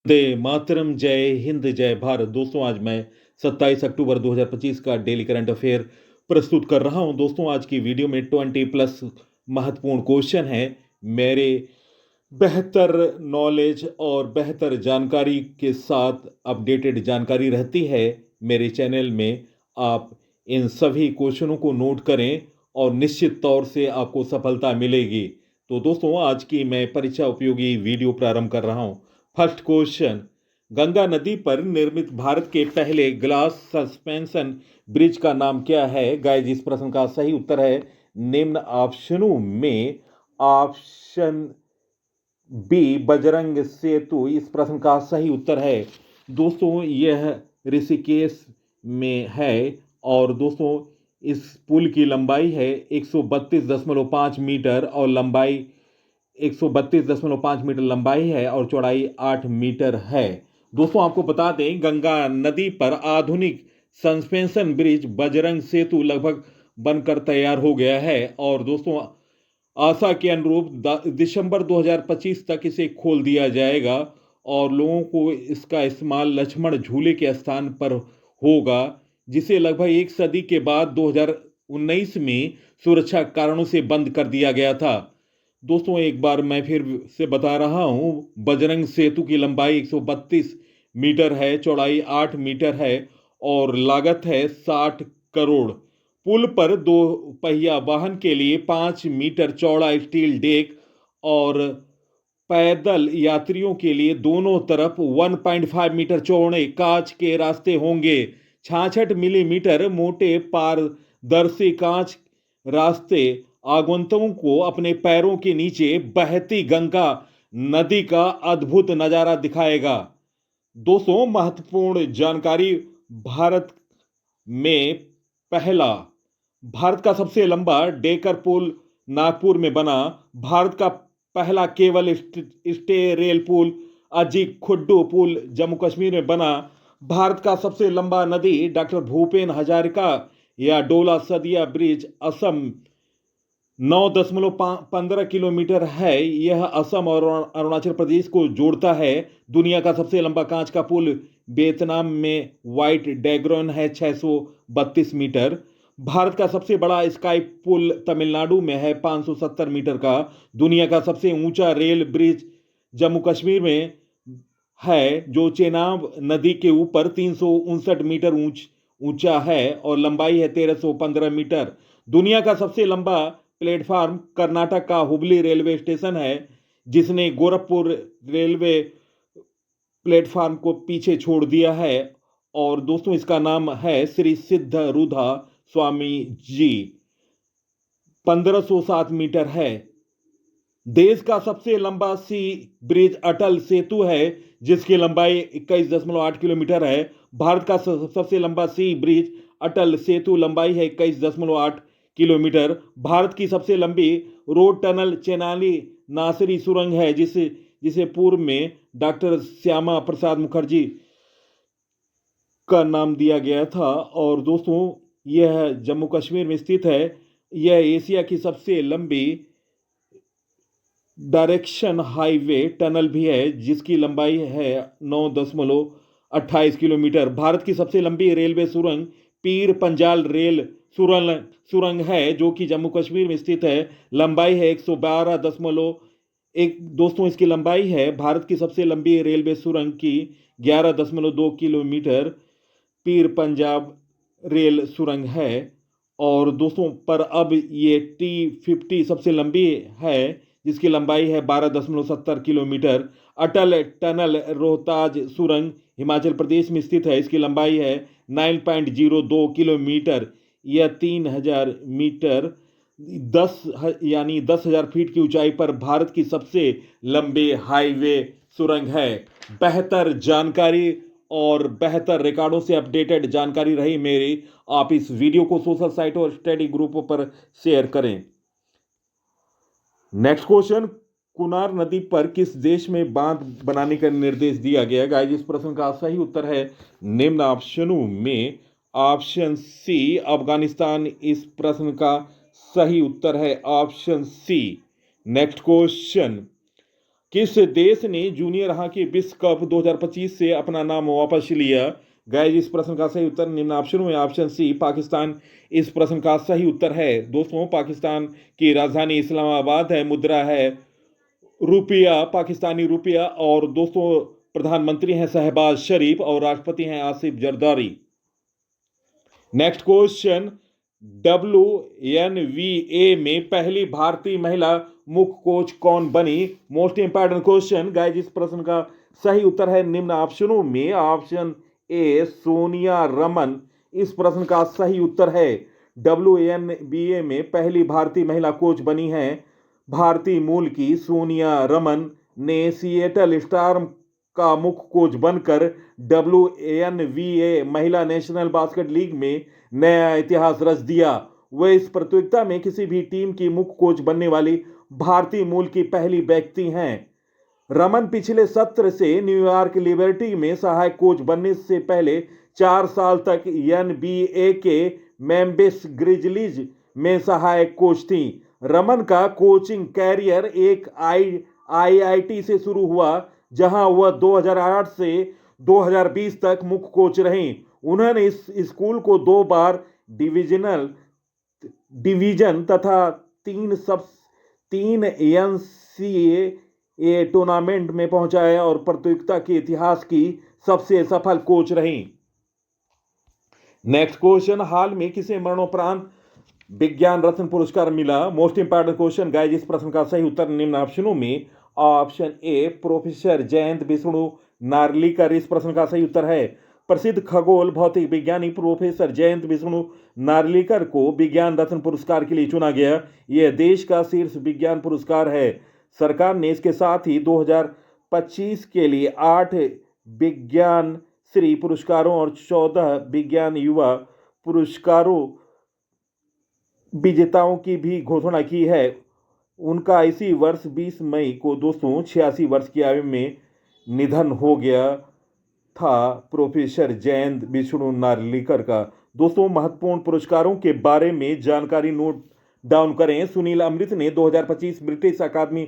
वंदे मातरम, जय हिंद, जय भारत। दोस्तों, आज मैं 27 अक्टूबर 2025 का डेली करंट अफेयर प्रस्तुत कर रहा हूं। दोस्तों, आज की वीडियो में 20 प्लस महत्वपूर्ण क्वेश्चन है। मेरे बेहतर नॉलेज और बेहतर जानकारी के साथ अपडेटेड जानकारी रहती है मेरे चैनल में। आप इन सभी क्वेश्चनों को नोट करें और निश्चित तौर से आपको सफलता मिलेगी। तो दोस्तों, आज की मैं परीक्षा उपयोगी वीडियो प्रारंभ कर रहा हूं। फर्स्ट क्वेश्चन, गंगा नदी पर निर्मित भारत के पहले ग्लास सस्पेंशन ब्रिज का नाम क्या है? गाइस, इस प्रश्न का सही उत्तर है निम्न ऑप्शनों में ऑप्शन बी, बजरंग सेतु। इस प्रश्न का सही उत्तर है दोस्तों, यह ऋषिकेश में है। और दोस्तों, इस पुल की लंबाई है 132.5 मीटर और लंबाई 132.5 मीटर लंबाई है और चौड़ाई 8 मीटर है। दोस्तों, आपको बता दें, गंगा नदी पर आधुनिक सस्पेंशन ब्रिज बजरंग सेतु लगभग बनकर तैयार हो गया है। और दोस्तों, आशा के अनुरूप दिसंबर 2025 तक इसे खोल दिया जाएगा और लोगों को इसका इस्तेमाल लक्ष्मण झूले के स्थान पर होगा, जिसे लगभग एक सदी के बाद 2019 में सुरक्षा कारणों से बंद कर दिया गया था। दोस्तों, एक बार मैं फिर से बता रहा हूं, बजरंग सेतु की लंबाई 132 मीटर है, चौड़ाई 8 मीटर है और लागत है 60 करोड़। पुल पर दो पहिया वाहन के लिए 5 मीटर चौड़ा स्टील डेक और पैदल यात्रियों के लिए दोनों तरफ 1.5 मीटर चौड़े कांच के रास्ते होंगे। 66 मिलीमीटर मोटे पारदर्शी कांच रास्ते आगंतुकों को अपने पैरों के नीचे बहती गंगा नदी का अद्भुत नजारा दिखाएगा। दोस्तों, महत्वपूर्ण जानकारी, भारत में पहला भारत का सबसे लंबा डेकर पुल नागपुर में बना। भारत का पहला केबल स्टे रेल पुल अजीक खुड्डू पुल जम्मू कश्मीर में बना। भारत का सबसे लंबा नदी डॉक्टर भूपेन हजारिका या डोला सदिया ब्रिज असम 9.15 किलोमीटर है। यह असम और अरुणाचल प्रदेश को जोड़ता है। दुनिया का सबसे लंबा कांच का पुल वियतनाम में व्हाइट ड्रैगन है, 632 मीटर। भारत का सबसे बड़ा स्काई पुल तमिलनाडु में है, 570 मीटर का। दुनिया का सबसे ऊंचा रेल ब्रिज जम्मू कश्मीर में है, जो चेनाब नदी के ऊपर 359 मीटर ऊंचा है और लंबाई है 1315 मीटर। दुनिया का सबसे लंबा प्लेटफार्म कर्नाटक का हुबली रेलवे स्टेशन है, जिसने गोरखपुर रेलवे प्लेटफार्म को पीछे छोड़ दिया है। और दोस्तों, इसका नाम है श्री सिद्ध रूधा स्वामी जी। 1507 मीटर है। देश का सबसे लंबा सी ब्रिज अटल सेतु है, जिसकी लंबाई 21.8 किलोमीटर है। भारत का सबसे लंबा सी ब्रिज अटल सेतु लंबाई है 21.8 किलोमीटर। भारत की सबसे लंबी रोड टनल चेनाली नासरी सुरंग है, जिसे जिसे पूर्व में डॉक्टर श्यामा प्रसाद मुखर्जी का नाम दिया गया था। और दोस्तों, यह जम्मू कश्मीर में स्थित है। यह एशिया की सबसे लंबी डायरेक्शन हाईवे टनल भी है, जिसकी लंबाई है 9.28 किलोमीटर। भारत की सबसे लंबी रेलवे सुरंग पीर पंजाल रेल सुरंग है, जो कि जम्मू कश्मीर में स्थित है। लंबाई है 112.1। दोस्तों, इसकी लंबाई है भारत की सबसे लंबी रेलवे सुरंग की 11.2 किलोमीटर पीर पंजाब रेल सुरंग है। और दोस्तों, पर अब ये T50 सबसे लंबी है, जिसकी लंबाई है 12.70 किलोमीटर। अटल टनल रोहताज सुरंग हिमाचल प्रदेश में स्थित है। इसकी लंबाई है 9.02 किलोमीटर। यह 3000 मीटर 10,000 फीट की ऊंचाई पर भारत की सबसे लंबी हाईवे सुरंग है। बेहतर जानकारी और बेहतर रिकॉर्डों से अपडेटेड जानकारी रही मेरी। आप इस वीडियो को सोशल साइट और स्टडी ग्रुपों पर शेयर करें। नेक्स्ट क्वेश्चन, कुनार नदी पर किस देश में बांध बनाने का निर्देश दिया गया? गाइस, इस प्रश्न का सही उत्तर है निम्न ऑप्शनों में ऑप्शन सी, अफगानिस्तान। इस प्रश्न का सही उत्तर है ऑप्शन सी। नेक्स्ट क्वेश्चन, किस देश ने जूनियर हॉकी विश्व कप 2025 से अपना नाम वापस लिया? गाइस, इस प्रश्न का सही उत्तर निम्न ऑप्शनों में ऑप्शन सी पाकिस्तान इस प्रश्न का सही उत्तर है। दोस्तों, पाकिस्तान की राजधानी इस्लामाबाद है, मुद्रा है रुपया, पाकिस्तानी रुपया, और दोस्तों प्रधानमंत्री हैं शहबाज शरीफ और राष्ट्रपति हैं Asif Zardari. Next question, WNBA में पहली भारतीय महिला मुख्य कोच कौन बनी? मोस्ट इंपॉर्टेंट क्वेश्चन गाइस, इस प्रश्न का सही उत्तर है निम्न ऑप्शनों में ऑप्शन ए सोनिया रमन इस प्रश्न का सही उत्तर है। WNBA में पहली भारतीय महिला कोच बनी हैं भारतीय मूल की सोनिया रमन ने सिएटल स्टार्म का मुख्य कोच बनकर WNBA महिला नेशनल बास्केट लीग में नया इतिहास रच दिया। वे इस प्रतियोगिता में किसी भी टीम की मुख्य कोच बनने वाली भारतीय मूल की पहली व्यक्ति हैं। रमन पिछले सत्र से न्यूयॉर्क लिबर्टी में सहायक कोच बनने से पहले 4 साल तक NBA के मेम्फिस ग्रिजलीज में सहायक कोच थी। रमन का कोचिंग कैरियर एक IIT से शुरू हुआ, जहां वह 2008 से 2020 तक मुख्य कोच रहीं। उन्होंने इस स्कूल को 2 बार डिवीजन तथा 3 NCAA टूर्नामेंट में पहुंचाया और प्रतियोगिता के इतिहास की सबसे सफल कोच रहीं। नेक्स्ट क्वेश्चन, हाल में किसे मरणोपरांत विज्ञान रत्न पुरस्कार मिला? मोस्ट इंपॉर्टेंट क्वेश्चन गाइस, इस प्रश्न का सही उत्तर निम्न ऑप्शनों में option A professor Jayant Vishnu Narlikar इस प्रश्न का सही उत्तर है। प्रसिद्ध खगोल भौतिक विज्ञानी प्रोफेसर जयंत विष्णु नार्लिकर को विज्ञान रत्न पुरस्कार के लिए चुना गया। यह देश का शीर्ष विज्ञान पुरस्कार है। सरकार ने इसके साथ ही 2025 के लिए 8 विज्ञान श्री पुरस्कारों और 14 विज्ञान युवा पुरस्कारों विजेताओं की भी घोषणा की है। उनका इसी वर्ष 20 मई को दोस्तों 86 वर्ष की आयु में निधन हो गया था प्रोफेसर जयंत विष्णु नार्लिकर का। दोस्तों, महत्वपूर्ण पुरस्कारों के बारे में जानकारी नोट डाउन करें। सुनील अमृत ने 2025 ब्रिटिश अकादमी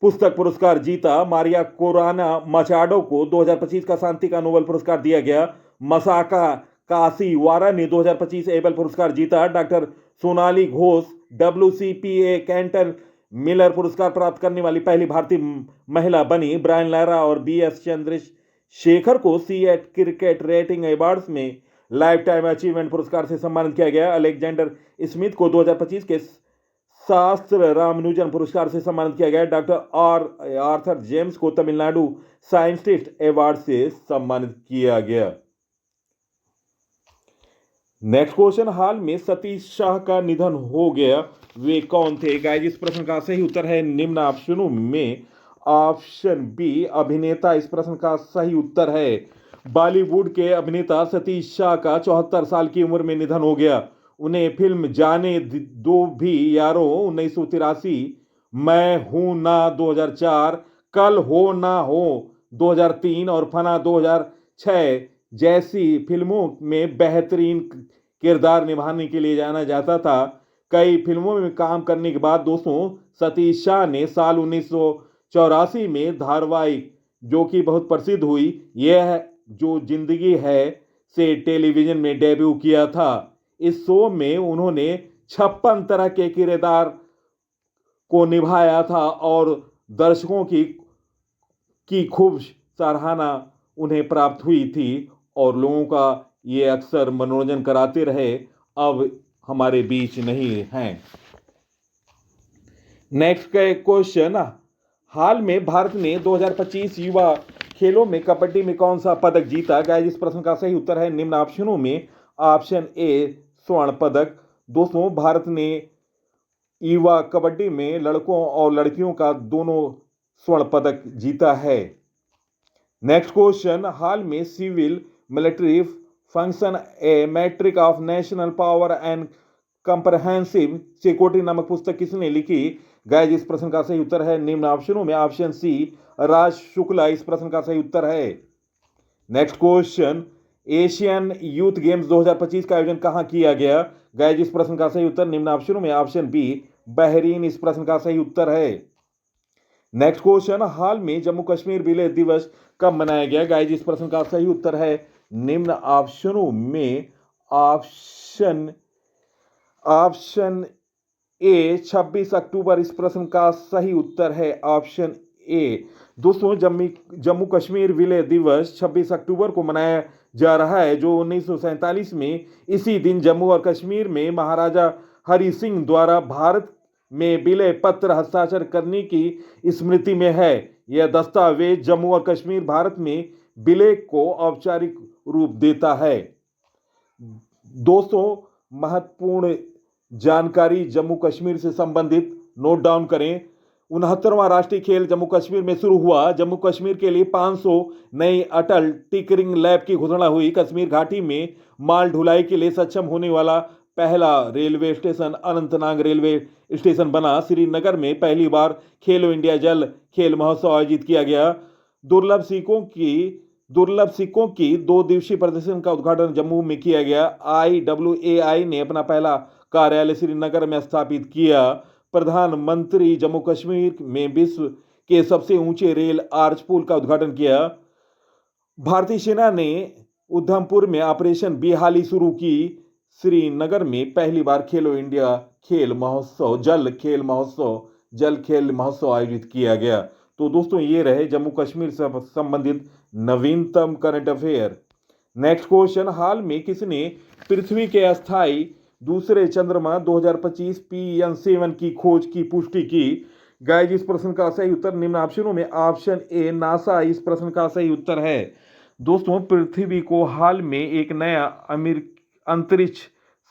पुस्तक पुरस्कार जीता। मारिया कोराना मचाडो को 2025 का शांति का नोबेल पुरस्कार दिया गया। मसाका कासीवारा ने 2025 एबल पुरस्कार जीता। Doctor Sonali Ghosh WCPA Canton Miller पुरस्कार प्राप्त करने वाली पहली भारतीय महिला बनी। ब्रायन लारा और BS चंद्रशेखर को CET क्रिकेट रेटिंग अवार्ड्स में लाइफ टाइम अचीवमेंट पुरस्कार से सम्मानित किया गया। अलेक्जेंडर स्मिथ को 2025 के शास्त्र रामानुजन पुरस्कार से सम्मानित किया गया। डॉक्टर आर्थर जेम्स को तमिलनाडु साइंटिस्ट अवार्ड से सम्मानित किया गया। नेक्स्ट क्वेश्चन, हाल में सतीश शाह का निधन हो गया, वे कौन थे? गाइस, इस प्रश्न का सही उत्तर है निम्न ऑप्शनों में ऑप्शन बी अभिनेता इस प्रश्न का सही उत्तर है। बॉलीवुड के अभिनेता सतीश शाह का 74 साल की उम्र में निधन हो गया। उन्हें फिल्म जाने दो भी यारों 1983, मैं हूं ना 2004, कल हो ना हो 2003 और फना 2006 जैसी फिल्मों में बेहतरीन किरदार निभाने के लिए जाना जाता था। कई फिल्मों में काम करने के बाद दोस्तों सतीश शाह ने साल 1984 में धारावाहिक जो कि बहुत प्रसिद्ध हुई यह जो जिंदगी है से टेलीविजन में डेब्यू किया था। इस शो में उन्होंने 56 तरह के किरदार को निभाया था और दर्शकों की खूब सराहना उन्हें प्राप्त हुई थी और लोगों का ये अक्सर मनोरंजन कराते रहे। अब हमारे बीच नहीं हैं। नेक्स्ट क्वेश्चन, हाल में भारत ने 2025 युवा खेलों में कबड्डी में कौन सा पदक जीता? गाइस, इस प्रश्न का सही उत्तर है निम्न ऑप्शनों में ऑप्शन ए स्वर्ण पदक। दोस्तों, भारत ने युवा कबड्डी में लड़कों और लड़कियों का दोनों स्वर्ण पदक जीता है। नेक्स्ट क्वेश्चन, हाल में civil military function a metric of national power and comprehensive security नामक पुस्तक किसने लिखी? गाइस, इस प्रश्न का सही उत्तर है निम्न ऑप्शनों में ऑप्शन सी राज शुक्ला इस प्रश्न का सही उत्तर है। Next question, Asian youth games 2025 का आयोजन कहां किया गया? गाइस, इस प्रश्न का सही उत्तर निम्न ऑप्शनों में ऑप्शन बी बहरीन इस प्रश्न का सही उत्तर है। नेक्स्ट क्वेश्चन, हाल में जम्मू कश्मीर विलय दिवस कब मनाया गया? गाइस इस प्रश्न का सही उत्तर है निम्न ऑप्शनों में ऑप्शन ऑप्शन ए 26 अक्टूबर इस प्रश्न का सही उत्तर है ऑप्शन ए। दोस्तों जम्मू कश्मीर विलय दिवस 26 अक्टूबर को मनाया जा रहा है, जो 1947 में इसी दिन जम्मू और कश्मीर में महाराजा हरि सिंह द्वारा भारत में विलय पत्र हस्ताक्षर करने की स्मृति में है। यह दस्तावेज जम्मू और कश्मीर भारत में विलय को औपचारिक रूप देता है। दोस्तों महत्वपूर्ण जानकारी जम्मू कश्मीर से संबंधित नोट डाउन करें। 69वां राष्ट्रीय खेल जम्मू कश्मीर में शुरू हुआ। जम्मू कश्मीर के लिए 500 नई अटल टिंकरिंग लैब की घोषणा हुई। कश्मीर घाटी में माल ढुलाई के लिए सक्षम होने वाला पहला railway station Anantnag railway station बना। श्रीनगर में पहली बार खेलो इंडिया जल खेल महोत्सव आयोजित किया गया। दुर्लभ सिक्कों की 2 दिवसीय प्रदर्शन का उद्घाटन जम्मू में किया गया। IWAI ने अपना पहला कार्यालय श्रीनगर में स्थापित किया। प्रधानमंत्री जम्मू कश्मीर में विश्व के सबसे ऊंचे रेल आर्च पुल का उद्घाटन किया। भारतीय सेना ने उधमपुर में ऑपरेशन बेहाली शुरू की। श्रीनगर में पहली बार खेलो इंडिया जल खेल महोत्सव आयोजित किया गया। तो दोस्तों ये रहे जम्मू कश्मीर से संबंधित नवीनतम करंट अफेयर। नेक्स्ट क्वेश्चन, हाल में किसने पृथ्वी के अस्थायी दूसरे चंद्रमा 2025 PN7 की खोज की पुष्टि की? गाइस इस प्रश्न का सही उत्तर निम्न ऑप्शनों में ऑप्शन ए नासा इस प्रश्न का सही उत्तर है। दोस्तों पृथ्वी को हाल में एक नया अंतरिक्ष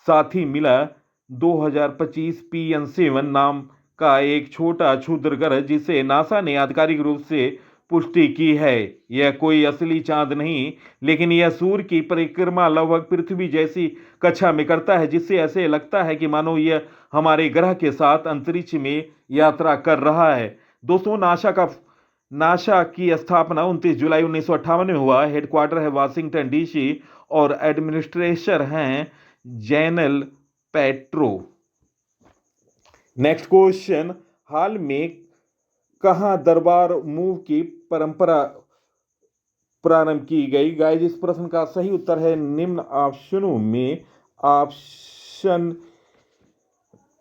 साथी मिला। 2025 PN7 नाम का एक छोटा क्षुद्र ग्रह जिसे नासा ने आधिकारिक रूप से पुष्टि की है। यह कोई असली चांद नहीं, लेकिन यह सूर्य की परिक्रमा लगभग पृथ्वी जैसी कक्षा में करता है, जिससे ऐसे लगता है कि मानो यह हमारे ग्रह के साथ अंतरिक्ष में यात्रा कर रहा है। दोस्तों नासा की स्थापना 29 जुलाई 1958 में हुआ। हेडक्वार्टर है वाशिंगटन DC और एडमिनिस्ट्रेटर हैं जनरल पेट्रो। नेक्स्ट क्वेश्चन, हाल में कहां दरबार मूव की परंपरा प्रारंभ की गई? गाइस इस प्रश्न का सही उत्तर है निम्न ऑप्शनों में ऑप्शन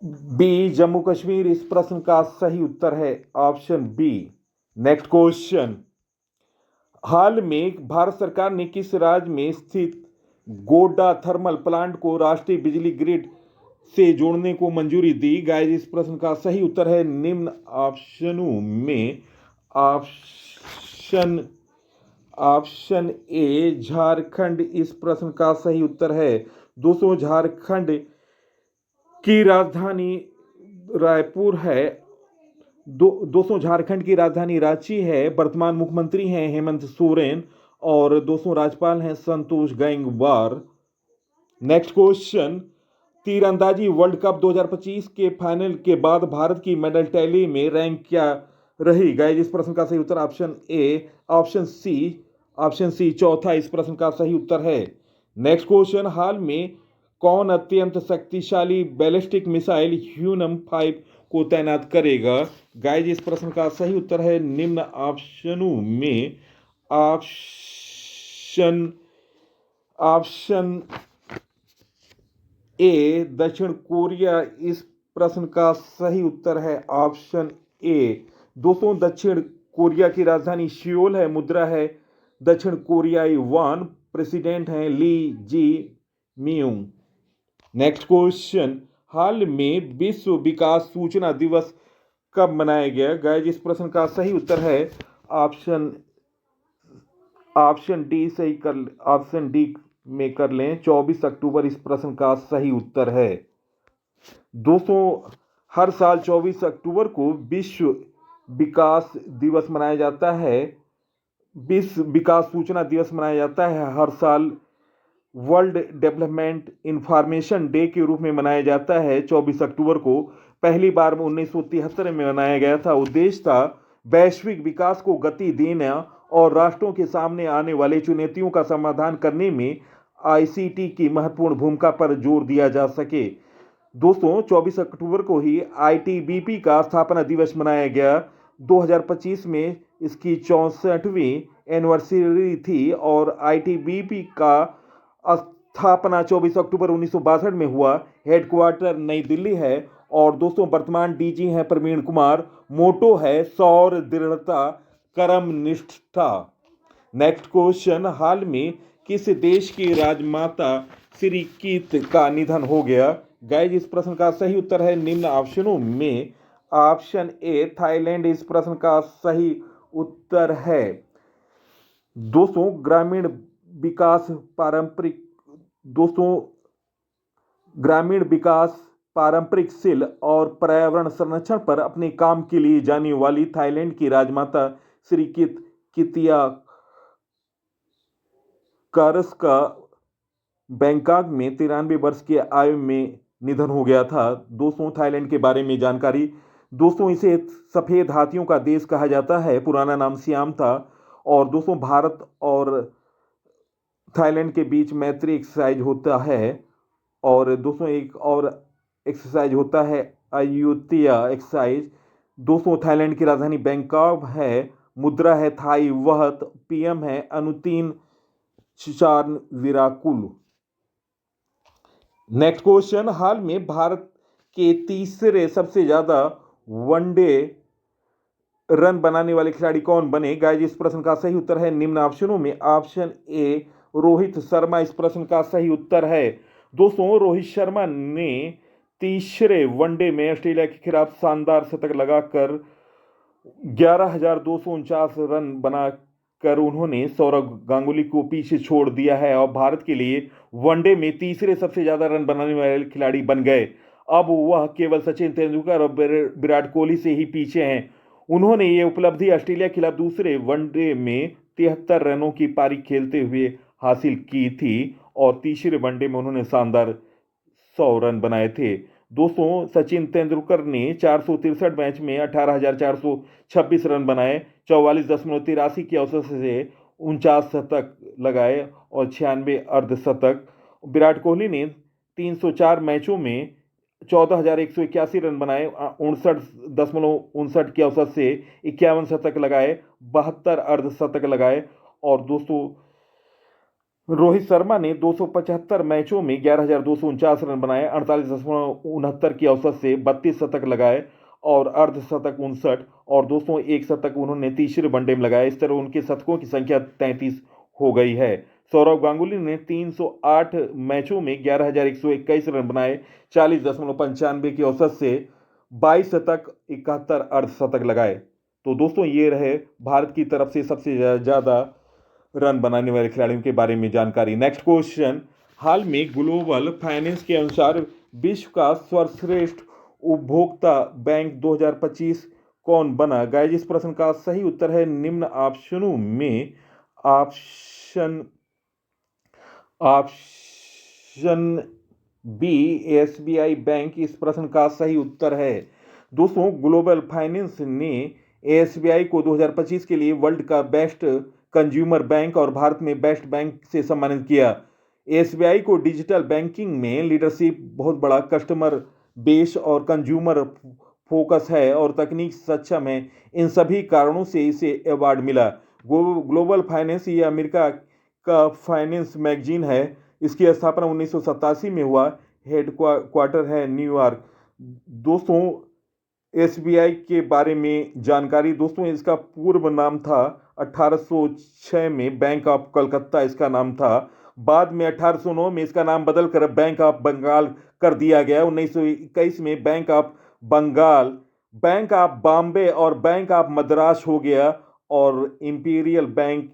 बी जम्मू कश्मीर इस प्रश्न का सही उत्तर है ऑप्शन बी। नेक्स्ट क्वेश्चन, हाल में भारत सरकार ने किस राज्य में स्थित गोड्डा थर्मल प्लांट को राष्ट्रीय बिजली ग्रिड से जोड़ने को मंजूरी दी? गाइस इस प्रश्न का सही उत्तर है निम्न ऑप्शनों में ऑप्शन ए झारखंड इस प्रश्न का सही उत्तर है। दोस्तों झारखंड की राजधानी रायपुर है। दोस्तों झारखंड की राजधानी रांची है। वर्तमान मुख्यमंत्री हैं हेमंत सोरेन और दोस्तों राज्यपाल हैं संतोष गंगवार। नेक्स्ट क्वेश्चन, तीरंदाजी वर्ल्ड कप 2025 के फाइनल के बाद भारत की मेडल टैली में रैंक क्या रही? गाइस इस प्रश्न का सही उत्तर ऑप्शन ए ऑप्शन सी चौथा इस प्रश्न का सही उत्तर है। नेक्स्ट क्वेश्चन, हाल में कौन अत्यंत शक्तिशाली बैलिस्टिक मिसाइल HUNAM-5 को तैनात करेगा? गाइस इस प्रश्न का सही उत्तर है निम्न ऑप्शनों में ऑप्शन ए दक्षिण कोरिया इस प्रश्न का सही उत्तर है ऑप्शन ए। दोस्तों दक्षिण कोरिया की राजधानी सियोल है। मुद्रा है दक्षिण कोरियाई वॉन। प्रेसिडेंट हैं ली जी मियोंग। नेक्स्ट क्वेश्चन, हाल में विश्व विकास सूचना दिवस कब मनाया गया? गाइस इस प्रश्न का सही उत्तर है ऑप्शन डी में कर लें 24 अक्टूबर इस प्रश्न का सही उत्तर है। दोस्तों हर साल 24 अक्टूबर को विश्व विकास दिवस मनाया जाता है। विश्व विकास सूचना दिवस मनाया जाता है हर साल। वर्ल्ड डेवलपमेंट इंफॉर्मेशन डे के रूप में मनाया जाता है 24 अक्टूबर को। पहली बार 1973 में मनाया गया था। उद्देश्य था वैश्विक विकास को गति देना और राष्ट्रों के सामने आने वाले चुनौतियों का समाधान करने में ICT की महत्वपूर्ण भूमिका पर जोर दिया जा सके। दोस्तों 24 अक्टूबर को ही ITBP का स्थापना दिवस मनाया गया। 2025 में इसकी 64वीं एनिवर्सरी थी और आईटीबीपी का स्थापना 24 अक्टूबर 1962 में हुआ। हेडक्वार्टर नई दिल्ली है। और दोस्तों वर्तमान डीजी हैं प्रवीण कुमार। मोटो है सौर दृढ़ता कर्म निष्ठा। नेक्स्ट क्वेश्चन, हाल में किस देश की राजमाता श्री कीत का निधन हो गया? गाइस इस प्रश्न का सही उत्तर है निम्न ऑप्शनों में ऑप्शन ए थाईलैंड इस प्रश्न का सही उत्तर है। दोस्तों ग्रामीण विकास पारंपरिक शील और पर्यावरण संरक्षण पर अपने काम के लिए जानी वाली थाईलैंड की राजमाता श्री कितिया कारस का बैंकॉक में 93 वर्ष की आयु में निधन हो गया था। दोस्तों थाईलैंड के बारे में जानकारी, दोस्तों इसे सफेद हाथियों का देश कहा जाता है, पुराना नाम सियाम था। और दोस्तों भारत और थाईलैंड के बीच मैत्री एक्सरसाइज होता है। और दोस्तों एक और एक्सरसाइज होता है अयुत्या एक्सरसाइज। दोस्तों थाईलैंड की राजधानी बैंकॉक है। मुद्रा है थाई वहत। पीएम है अनुतीन चारविराकुल। नेक्स्ट क्वेश्चन, हाल में भारत के तीसरे सबसे ज्यादा वनडे रन बनाने वाले खिलाड़ी कौन बने? गाइस इस प्रश्न का सही उत्तर है निम्न ऑप्शनों में ऑप्शन ए रोहित शर्मा इस प्रश्न का सही उत्तर है। दोस्तों रोहित शर्मा ने तीसरे वनडे में ऑस्ट्रेलिया के खिलाफ शानदार शतक लगाकर 11,249 रन बनाकर उन्होंने सौरव गांगुली को पीछे छोड़ दिया है और भारत के लिए वनडे में तीसरे सबसे ज्यादा रन बनाने वाले खिलाड़ी बन गए। अब वह केवल सचिन तेंदुलकर और विराट कोहली से ही पीछे हैं। उन्होंने ये उपलब्धि ऑस्ट्रेलिया के खिलाफ दूसरे वनडे में 73 रनों की पारी खेलते हुए हासिल की थी और तीसरे वनडे में उन्होंने शानदार 100 रन बनाए थे। दोस्तों सचिन तेंदुलकर ने 463 मैच में 18,426 रन बनाए, 44.83 की औसत से 49 शतक लगाए और 96 अर्धशतक। विराट कोहली ने 304 मैचों में 14,181 रन बनाए, 59.59 की औसत से 51 शतक लगाए, 72 अर्धशतक लगाए। और दोस्तों रोहित शर्मा ने 275 मैचों में 11,249 रन बनाए, 48.69 की औसत से 32 शतक लगाए और अर्धशतक 59। और दोस्तों एक शतक उन्होंने तीसरे वनडे में लगाया। इस तरह उनके शतकों की संख्या 33 हो गई है। सौरव गांगुली ने 308 मैचों में 11,121 रन बनाए, 40.95 की औसत से 22 शतक 71 अर्धशतक लगाए। तो दोस्तों ये रहे भारत की तरफ से सबसे ज्यादा रन बनाने वाले खिलाड़ियों के बारे में जानकारी। नेक्स्ट क्वेश्चन, हाल में ग्लोबल फाइनेंस के अनुसार विश्व का सर्वश्रेष्ठ उपभोक्ता बैंक 2025 कौन बना? गाइस इस प्रश्न का सही उत्तर है निम्न ऑप्शनों में ऑप्शन बी एसबीआई बैंक इस प्रश्न का सही उत्तर है। दोस्तों ग्लोबल फाइनेंस ने एसबीआई को 2025 के लिए वर्ल्ड का बेस्ट कंज्यूमर बैंक और भारत में बेस्ट बैंक से सम्मानित किया। एसबीआई को डिजिटल बैंकिंग में लीडरशिप, बहुत बड़ा कस्टमर बेस और कंज्यूमर फोकस है और तकनीक सक्षम है। इन सभी कारणों से इसे अवार्ड मिला। ग्लोबल फाइनेंस ये अमेरिका का फाइनेंस मैगजीन है। इसकी स्थापना 1987 में हुआ। हेडक्वार्टर है न्यूयॉर्क। दोस्तों एसबीआई के बारे में जानकारी, दोस्तों इसका पूर्व नाम था 1806 में बैंक ऑफ कलकत्ता इसका नाम था। बाद में 1809 में इसका नाम बदलकर बैंक ऑफ बंगाल कर दिया गया। 1921 में bank of Bengal, bank of Bombay और बैंक ऑफ मद्रास हो गया और इंपीरियल बैंक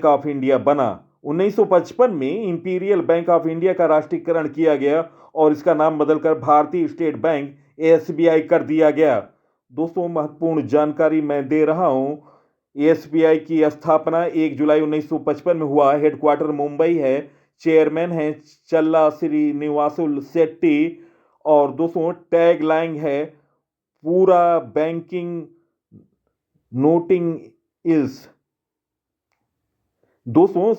ऑफ इंडिया बना। 1955 में इंपीरियल बैंक ऑफ इंडिया का राष्ट्रीयकरण किया गया और इसका नाम बदलकर भारतीय स्टेट बैंक एसबीआई कर दिया गया। दोस्तों महत्वपूर्ण जानकारी मैं दे रहा हूं। एसबीआई की स्थापना 1 जुलाई 1955 में हुआ। हेडक्वार्टर मुंबई है। चेयरमैन है चल्ला श्रीनिवासुल शेट्टी। और दोस्तों टैग लाइन है पूरा बैंकिंग नोटिंग इज। दोस्तों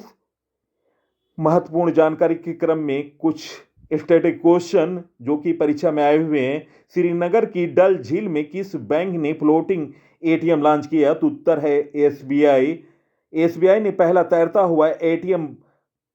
महत्वपूर्ण जानकारी के क्रम में कुछ स्टैटिक क्वेश्चन जो कि परीक्षा में आए हुए हैं, श्रीनगर की डल झील में किस बैंक ने फ्लोटिंग एटीएम लॉन्च किया? तो उत्तर है एसबीआई। एसबीआई ने पहला तैरता हुआ एटीएम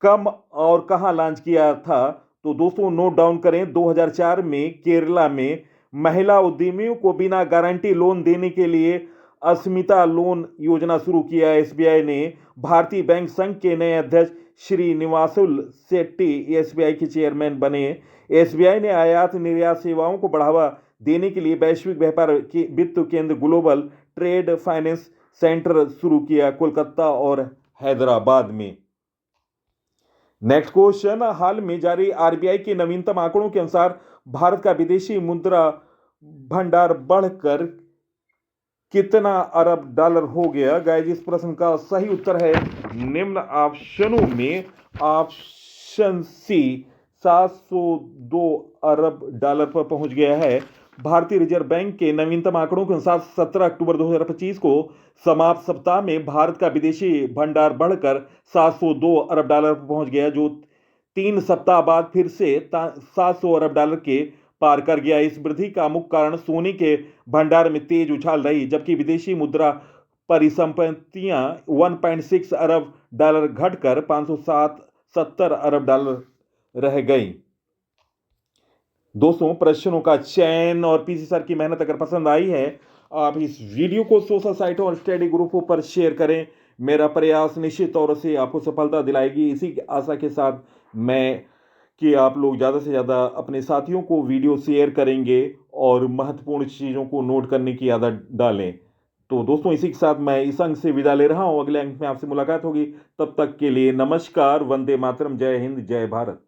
कम और कहां लॉन्च किया था? तो दोस्तों नोट डाउन करें, 2004 में केरला में महिला उद्यमियों को बिना गारंटी लोन देने के लिए अस्मिता लोन योजना शुरू किया। एसबीआई ने भारतीय बैंक संघ के नए अध्यक्ष श्रीनिवासुल शेट्टी एसबीआई के चेयरमैन बने। एसबीआई ने आयात निर्यात सेवाओं को बढ़ावा देने के लिए वैश्विक व्यापार वित्त केंद्र ग्लोबल ट्रेड फाइनेंस सेंटर शुरू किया कोलकाता और हैदराबाद में। नेक्स्ट क्वेश्चन, हाल में जारी आरबीआई के नवीनतम आंकड़ों के अनुसार भारत का विदेशी मुद्रा भंडार बढ़कर कितना अरब डॉलर हो गया? गाइस, इस प्रश्न का सही उत्तर है निम्न ऑप्शनों में ऑप्शन सी 702 अरब डॉलर पर पहुंच गया है। भारतीय रिजर्व बैंक के नवीनतम आंकड़ों के अनुसार 17 अक्टूबर 2025 को समाप्त सप्ताह में भारत का विदेशी भंडार बढ़कर 702 अरब डॉलर पर पहुंच गया, जो 3 सप्ताह बाद फिर से 700 अरब डॉलर के पार कर गया। इस वृद्धि का मुख्य कारण सोने के भंडार में तेज उछाल रही, जबकि विदेशी मुद्रा परिसंपत्तियां 1.6 अरब डॉलर घटकर 570 अरब डॉलर रह गई। दोस्तों, प्रश्नों का चयन और पीसी सर की मेहनत अगर पसंद आई है, आप इस वीडियो को सोशल साइटों और स्टडी ग्रुपों पर शेयर करें। मेरा प्रयास निश्चित तौर से आपको सफलता दिलाएगी। इसी आशा के साथ मैं कि आप लोग ज़्यादा से ज़्यादा अपने साथियों को वीडियो शेयर करेंगे और महत्वपूर्ण चीज़ों को नोट करने की आदत डालें। तो दोस्तों, इसी के साथ मैं इस अंक से विदा ले रहा हूं। अगले अंक में आपसे मुलाकात होगी। तब तक के लिए नमस्कार, वंदे मातरम, जय हिंद, जय भारत।